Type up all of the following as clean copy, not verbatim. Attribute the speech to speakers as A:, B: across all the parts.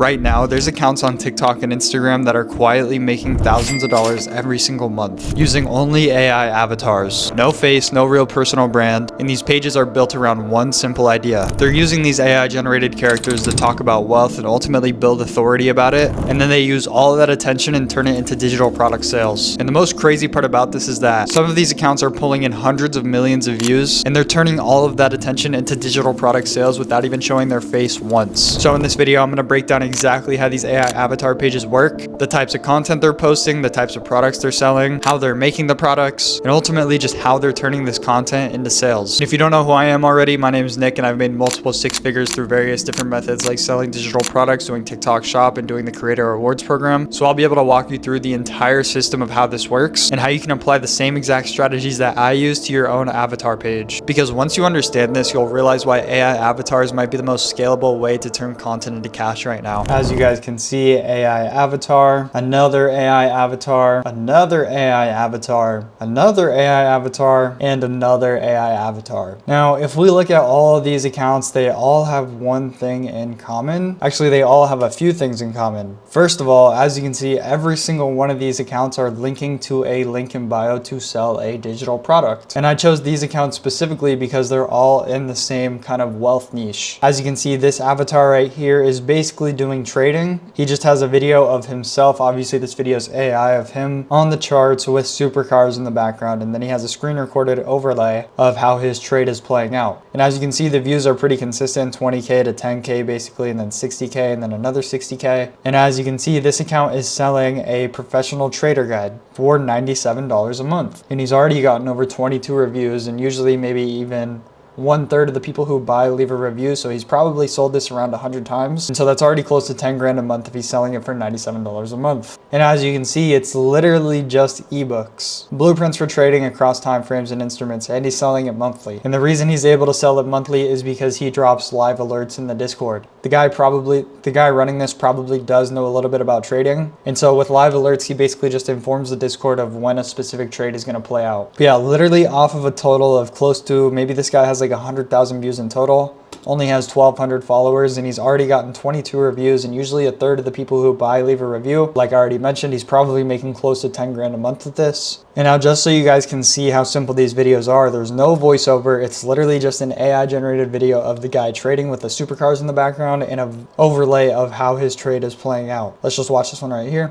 A: Right now, there's accounts on TikTok and Instagram that are quietly making thousands of dollars every single month using only AI avatars. No face, no real personal brand, and these pages are built around one simple idea. They're using these AI generated characters to talk about wealth and ultimately build authority about it, and then they use all of that attention and turn it into digital product sales. And the most crazy part about this is that some of these accounts are pulling in hundreds of millions of views, and they're turning all of that attention into digital product sales without even showing their face once. So in this video, I'm going to break down exactly how these AI avatar pages work, the types of content they're posting, the types of products they're selling, how they're making the products, and ultimately just how they're turning this content into sales. And if you don't know who I am already, my name is Nick, and I've made multiple six figures through various different methods like selling digital products, doing TikTok shop, and doing the creator rewards program. So I'll be able to walk you through the entire system of how this works and how you can apply the same exact strategies that I use to your own avatar page. Because once you understand this, you'll realize why AI avatars might be the most scalable way to turn content into cash right now. As you guys can see, AI avatar, another AI avatar, another AI avatar, another AI avatar, and another AI avatar. Now, if we look at all of these accounts, they all have one thing in common. Actually, they all have a few things in common. First of all, as you can see, every single one of these accounts are linking to a link in bio to sell a digital product. And I chose these accounts specifically because they're all in the same kind of wealth niche. As you can see, this avatar right here is basically doing trading. He just has a video of himself. Obviously, this video is AI of him on the charts with supercars in the background. And then he has a screen recorded overlay of how his trade is playing out. And as you can see, the views are pretty consistent, 20K to 10K basically, and then 60K and then another 60K. And as you can see, this account is selling a professional trader guide for $97 a month. And he's already gotten over 22 reviews, and usually maybe even 1/3 of the people who buy leave a review, so he's probably sold this around 100 times, and so that's already close to 10 grand a month if he's selling it for $97 a month. And as you can see, it's literally just ebooks, blueprints for trading across time frames and instruments, and he's selling it monthly. And the reason he's able to sell it monthly is because he drops live alerts in the Discord. The guy running this probably does know a little bit about trading, and so with live alerts, he basically just informs the Discord of when a specific trade is going to play out. But yeah, literally off of a total of close to, maybe this guy has like 100,000 views in total, only has 1,200 followers, and he's already gotten 22 reviews, and usually 1/3 of the people who buy leave a review. Like I already mentioned, he's probably making close to 10 grand a month with this. And now just so you guys can see how simple these videos are, there's no voiceover. It's literally just an AI generated video of the guy trading with the supercars in the background and an overlay of how his trade is playing out. Let's just watch this one right here.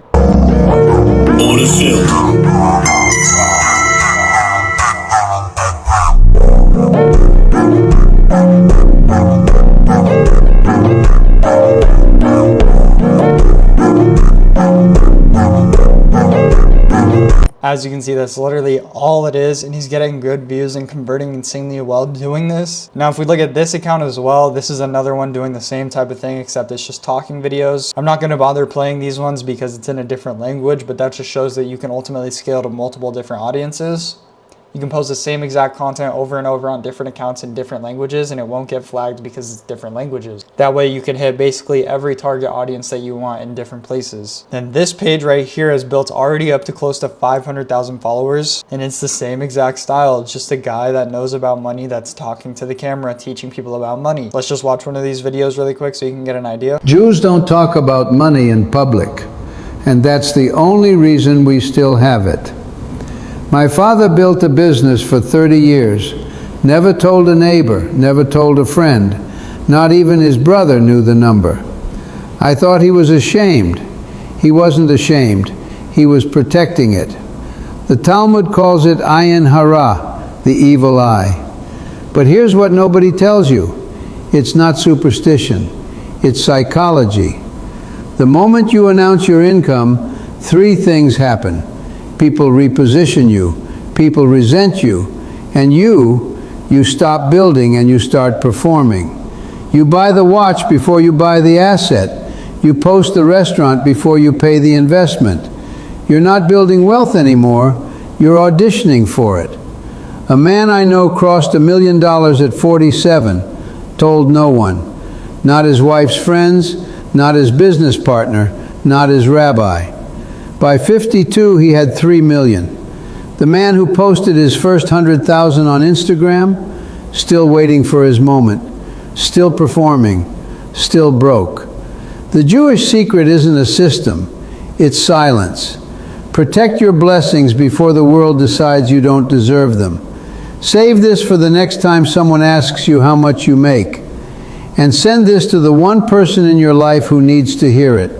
A: As you can see, that's literally all it is, and he's getting good views and converting insanely well doing this. Now, if we look at this account as well, this is another one doing the same type of thing, except it's just talking videos. I'm not going to bother playing these ones because it's in a different language, but that just shows that you can ultimately scale to multiple different audiences. You can post the same exact content over and over on different accounts in different languages, and it won't get flagged because it's different languages. That way you can hit basically every target audience that you want in different places. And this page right here is built already up to close to 500,000 followers, and it's the same exact style. It's just a guy that knows about money that's talking to the camera, teaching people about money. Let's just watch one of these videos really quick so you can get an idea.
B: Jews don't talk about money in public, and that's the only reason we still have it. My father built a business for 30 years, never told a neighbor, never told a friend, not even his brother knew the number. I thought he was ashamed. He wasn't ashamed. He was protecting it. The Talmud calls it ayin hara, the evil eye. But here's what nobody tells you. It's not superstition. It's psychology. The moment you announce your income, 3 things happen. People reposition you, people resent you, and you stop building and you start performing. You buy the watch before you buy the asset. You post the restaurant before you pay the investment. You're not building wealth anymore, you're auditioning for it. A man I know crossed $1 million at 47, told no one. Not his wife's friends, not his business partner, not his rabbi. By 52, he had 3 million. The man who posted his first 100,000 on Instagram, still waiting for his moment, still performing, still broke. The Jewish secret isn't a system, it's silence. Protect your blessings before the world decides you don't deserve them. Save this for the next time someone asks you how much you make. And send this to the one person in your life who needs to hear it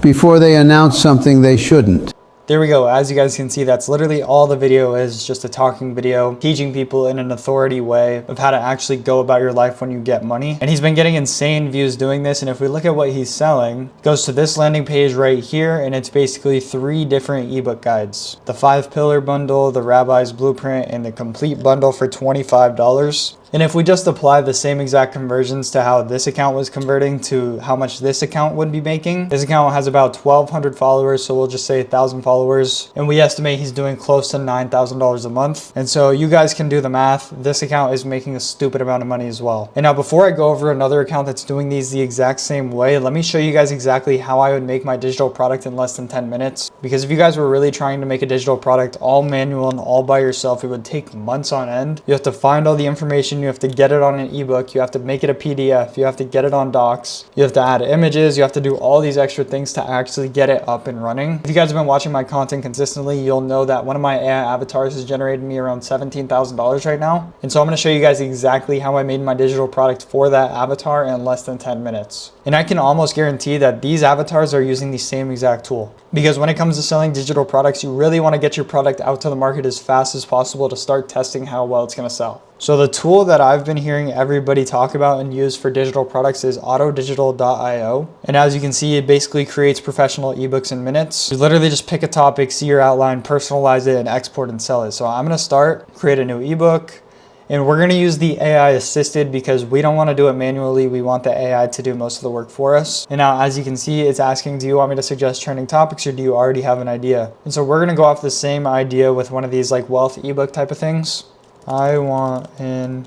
B: before they announce something they shouldn't.
A: There we go. As you guys can see, that's literally all the video is, just a talking video teaching people in an authority way of how to actually go about your life when you get money. And he's been getting insane views doing this. And if we look at what he's selling, it goes to this landing page right here, and it's basically 3 different ebook guides. The 5-pillar bundle, the Rabbi's Blueprint, and the complete bundle for $25. And if we just apply the same exact conversions to how this account was converting to how much this account would be making, this account has about 1,200 followers, so we'll just say 1,000 followers. And we estimate he's doing close to $9,000 a month. And so you guys can do the math. This account is making a stupid amount of money as well. And now before I go over another account that's doing these the exact same way, let me show you guys exactly how I would make my digital product in less than 10 minutes. Because if you guys were really trying to make a digital product all manual and all by yourself, it would take months on end. You have to find all the information. You have to get it on an ebook, you have to make it a PDF, you have to get it on docs, you have to add images, you have to do all these extra things to actually get it up and running. If you guys have been watching my content consistently, you'll know that one of my AI avatars has generated me around $17,000 right now. And so I'm going to show you guys exactly how I made my digital product for that avatar in less than 10 minutes. And I can almost guarantee that these avatars are using the same exact tool. Because when it comes to selling digital products, you really want to get your product out to the market as fast as possible to start testing how well it's going to sell. So the tool that I've been hearing everybody talk about and use for digital products is autodigital.io. And as you can see, it basically creates professional ebooks in minutes. You literally just pick a topic, see your outline, personalize it, and export and sell it. So I'm going to start, create a new ebook. And we're going to use the AI assisted because we don't want to do it manually. We want the AI to do most of the work for us. And now, as you can see, it's asking, do you want me to suggest trending topics or do you already have an idea? And so we're going to go off the same idea with one of these like wealth ebook type of things. I want an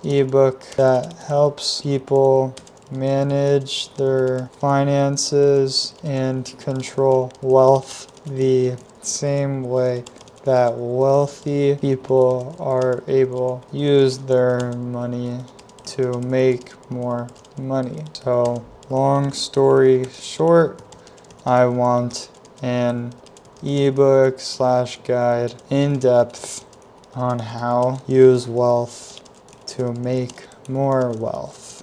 A: ebook that helps people manage their finances and control wealth the same way that wealthy people are able to use their money to make more money. So long story short, I want an ebook / guide in depth on how to use wealth to make more wealth.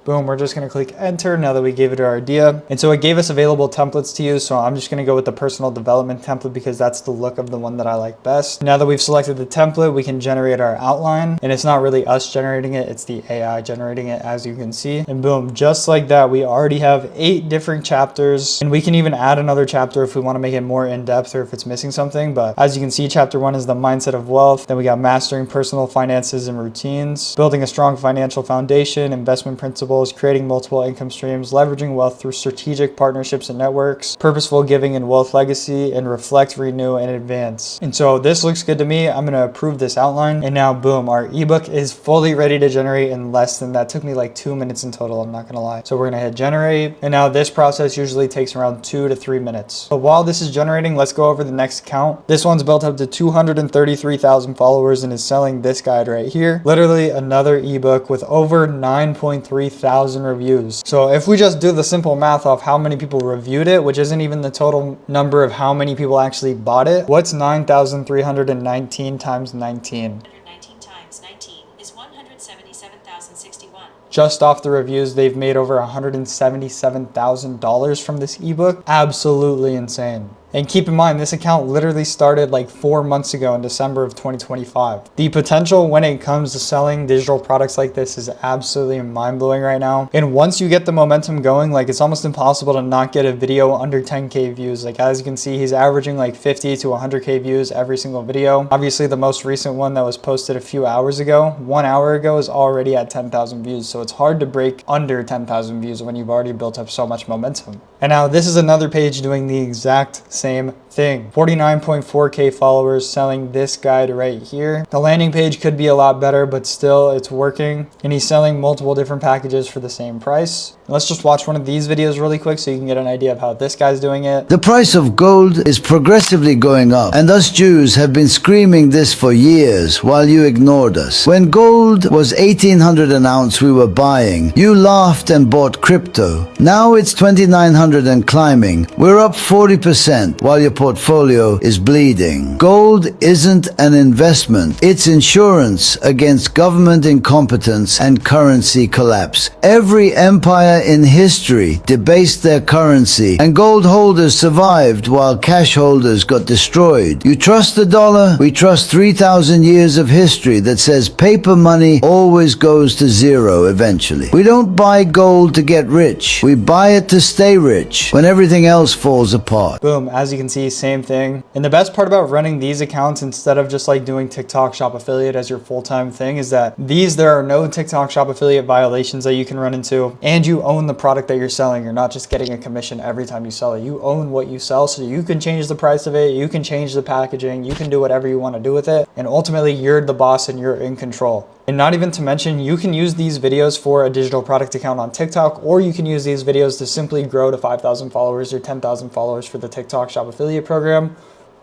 A: Boom, we're just going to click enter now that we gave it our idea. And so it gave us available templates to use. So I'm just going to go with the personal development template because that's the look of the one that I like best. Now that we've selected the template, we can generate our outline. And it's not really us generating it, it's the AI generating it, as you can see. And boom, just like that, we already have 8 different chapters. And we can even add another chapter if we want to make it more in-depth or if it's missing something. But as you can see, chapter 1 is the mindset of wealth. Then we got mastering personal finances and routines, building a strong financial foundation, investment principles, creating multiple income streams, leveraging wealth through strategic partnerships and networks, purposeful giving and wealth legacy, and reflect, renew, and advance. And so this looks good to me. I'm going to approve this outline. And now boom, our ebook is fully ready to generate in less than that. Took me like 2 minutes in total, I'm not going to lie. So we're going to hit generate. And now this process usually takes around 2 to 3 minutes. But while this is generating, let's go over the next account. This one's built up to 233,000 followers and is selling this guide right here. Literally another ebook with over 9.3 thousand reviews. So if we just do the simple math off how many people reviewed it, which isn't even the total number of how many people actually bought it, what's 9,319 times 19?
C: 119 times 19 is 177,061.
A: Just off the reviews, they've made over $177,000 from this ebook. Absolutely insane. And keep in mind, this account literally started like 4 months ago in December of 2025. The potential when it comes to selling digital products like this is absolutely mind-blowing right now. And once you get the momentum going, like it's almost impossible to not get a video under 10K views. Like as you can see, he's averaging like 50 to 100K views every single video. Obviously, the most recent one that was posted a few hours ago, 1 hour ago, is already at 10,000 views. So it's hard to break under 10,000 views when you've already built up so much momentum. And now this is another page doing the exact same thing. 49.4K followers selling this guide right here. The landing page could be a lot better, but still it's working. And he's selling multiple different packages for the same price. Let's just watch one of these videos really quick so you can get an idea of how this guy's doing it.
D: The price of gold is progressively going up, and us Jews have been screaming this for years while you ignored us. When gold was 1800 an ounce we were buying, you laughed and bought crypto. Now it's 2900 and climbing. We're up 40% while your portfolio is bleeding. Gold isn't an investment. It's insurance against government incompetence and currency collapse. Every empire in history debased their currency, and gold holders survived while cash holders got destroyed. You trust the dollar? We trust 3,000 years of history that says paper money always goes to zero eventually. We don't buy gold to get rich. We buy it to stay rich when everything else falls apart.
A: Boom, as you can see, same thing. And the best part about running these accounts instead of just like doing TikTok Shop Affiliate as your full-time thing is that there are no TikTok Shop Affiliate violations that you can run into, and you own the product that you're selling. You're not just getting a commission every time you sell it. You own what you sell, so you can change the price of it, you can change the packaging, you can do whatever you want to do with it, and ultimately you're the boss and you're in control. And not even to mention, you can use these videos for a digital product account on TikTok, or you can use these videos to simply grow to 5,000 followers or 10,000 followers for the TikTok Shop Affiliate program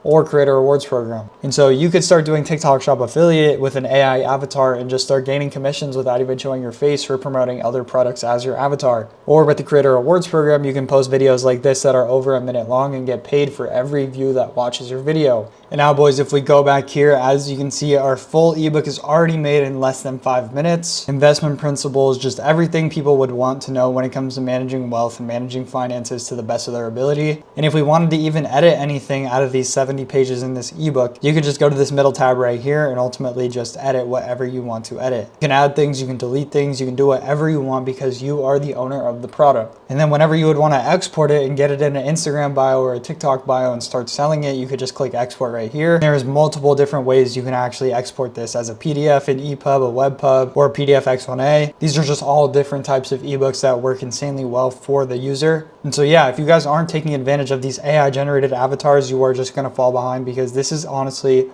A: or Creator Rewards program. And so you could start doing TikTok Shop Affiliate with an AI avatar and just start gaining commissions without even showing your face for promoting other products as your avatar. Or with the Creator Rewards program, you can post videos like this that are over a minute long and get paid for every view that watches your video. And now, boys, if we go back here, as you can see, our full ebook is already made in less than 5 minutes. Investment principles, just everything people would want to know when it comes to managing wealth and managing finances to the best of their ability. And if we wanted to even edit anything out of these 70 pages in this ebook, you could just go to this middle tab right here and ultimately just edit whatever you want to edit. You can add things, you can delete things, you can do whatever you want because you are the owner of the product. And then whenever you would want to export it and get it in an Instagram bio or a TikTok bio and start selling it, you could just click export right here. There's multiple different ways you can actually export this as a PDF, an EPUB, a WebPub, or a PDF X1A. These are just all different types of ebooks that work insanely well for the user. And so yeah, if you guys aren't taking advantage of these AI generated avatars, you are just going to fall behind, because this is honestly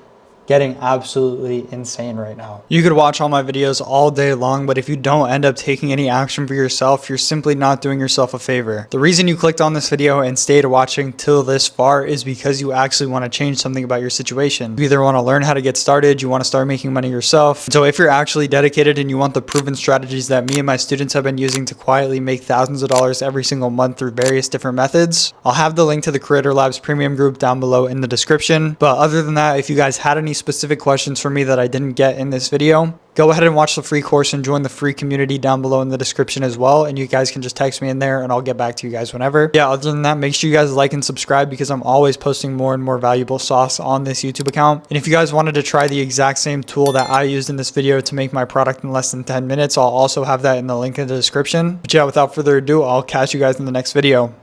A: getting absolutely insane right now. You could watch all my videos all day long, but if you don't end up taking any action for yourself, you're simply not doing yourself a favor. The reason you clicked on this video and stayed watching till this far is because you actually want to change something about your situation. You either want to learn how to get started, you want to start making money yourself. So if you're actually dedicated and you want the proven strategies that me and my students have been using to quietly make thousands of dollars every single month through various different methods, I'll have the link to the Creator Labs premium group down below in the description. But other than that, if you guys had any specific questions for me that I didn't get in this video, go ahead and watch the free course and join the free community down below in the description as well. And you guys can just text me in there and I'll get back to you guys whenever. Yeah, other than that, make sure you guys like and subscribe, because I'm always posting more and more valuable sauce on this YouTube account. And if you guys wanted to try the exact same tool that I used in this video to make my product in less than 10 minutes, I'll also have that in the link in the description. But yeah, without further ado, I'll catch you guys in the next video.